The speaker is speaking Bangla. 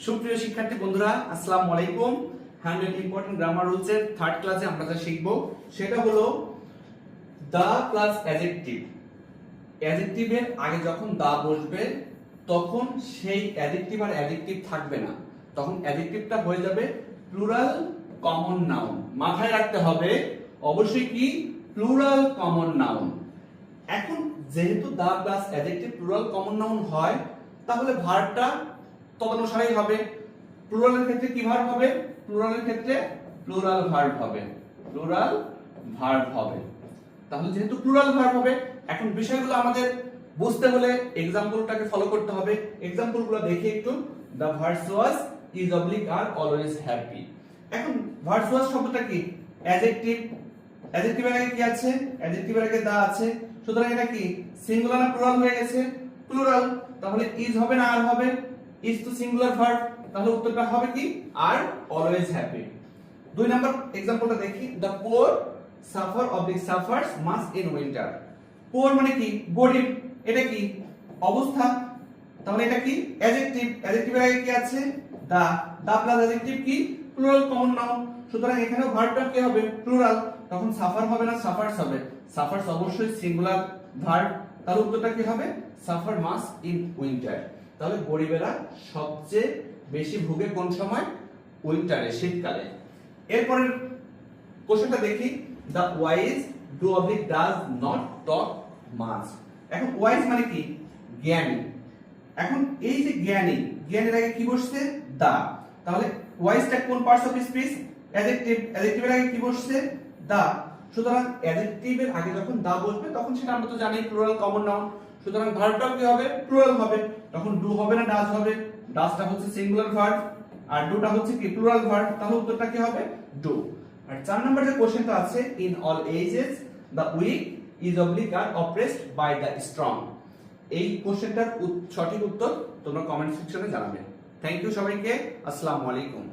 সুপ্রিয় শিক্ষার্থী বন্ধুরা, আসসালামু আলাইকুম। 100 ইম্পর্টেন্ট গ্রামার রুলস এর থার্ড ক্লাসে আমরা যা শিখব সেটা হলো দা প্লাস অ্যাডজেক্টিভ। অ্যাডজেক্টিভের আগে যখন দা বসবে তখন সেই অ্যাডজেক্টিভ আর অ্যাডজেক্টিভ থাকবে না, তখন অ্যাডজেক্টিভটা হয়ে যাবে প্লুরাল কমন নাউন। মাথায় রাখতে হবে অবশ্যই কি প্লুরাল কমন নাউন। এখন যেহেতু the plus adjective plural common noun হয়, তাহলে ভার্বটা তদনুসারেই হবে। প্লুরালের ক্ষেত্রে কি ভার্ব হবে? প্লুরালের ক্ষেত্রে প্লুরাল ভার্ব হবে, প্লুরাল ভার্ব হবে। তাহলে যেহেতু প্লুরাল ভার্ব হবে, এখন বিষয়গুলো আমাদের বুঝতে হলে एग्जांपलটাকে ফলো করতে হবে। एग्जांपलগুলো দেখি একটু। The verbs was, is oblique are always happy. এখন ভার্বস ওয়াজ শব্দটা কি? অ্যাডজেক্টিভ। অ্যাডজেক্টিভের আগে কি আছে? অ্যাডজেক্টিভের আগে দা আছে, সুতরাং এটা কি সিঙ্গুলার না প্লুরাল হয়ে গেছে? প্লুরাল। তাহলে ইজ হবে না আর হবে? ইজ তো সিঙ্গুলার ভার্ব, তাহলে উত্তরটা হবে কি আর অলওয়েজ হ্যাপি। দুই নাম্বার एग्जांपलটা দেখি। The poor suffer oblique suffers much in winter. Poor মানে কি? গরিব। এটা কি অবস্থা, তাহলে এটা কি অ্যাডজেক্টিভ। অ্যাডজেক্টিভের আগে কি আছে? দা। দা প্লাস অ্যাডজেক্টিভ কি প্লুরাল কমন নাউন, সুতরাং এখানেও ভার্বটা কি হবে? প্লুরাল। তখন সাফার হবে না সাফারস হবে? সাফারস অবশ্যই সিঙ্গুলার ভার্ব, তাহলে উত্তরটা কি হবে? Suffer most in winter. তাহলে গরিবেরা সবচেয়ে বেশি ভুগে কোন সময়? উইন্টারে, শীতকালে। এরপরের কোশ্চেনটা দেখি। The wise do oblique does not talk much. এখন ওয়াইজ মানে কি? জ্ঞানী। এখন এই যে জ্ঞানী, জ্ঞানের আগে কি বসছে? দা। তাহলে ওয়াইজটা কোন পার্টস অফ স্পিচ? অ্যাডজেক্টিভ। অ্যাডজেক্টিভের আগে কি বসছে? দা। সুতরাং অ্যাডজেক্টিভের আগে যখন দা বসবে তখন সেটা আমরা তো জানি প্লুরাল কমন নাউন, সুতরাং ভার্বটাও কি হবে? প্লুরাল হবে। তখন ডু হবে না ডাজ হবে? ডাজটা হচ্ছে সিঙ্গুলার ভার্ব আর ডুটা হচ্ছে কি প্লুরাল ভার্ব, তাহলে উত্তরটা কি হবে? ডু। আর 4 নম্বর যে কোশ্চেনটা আছে, in all ages the weak is oblique are oppressed by the strong. এই কোশ্চেনটার সঠিক উত্তর তোমরা কমেন্ট সেকশনে জানাবে। থ্যাংক ইউ সবাইকে, আসসালামু আলাইকুম।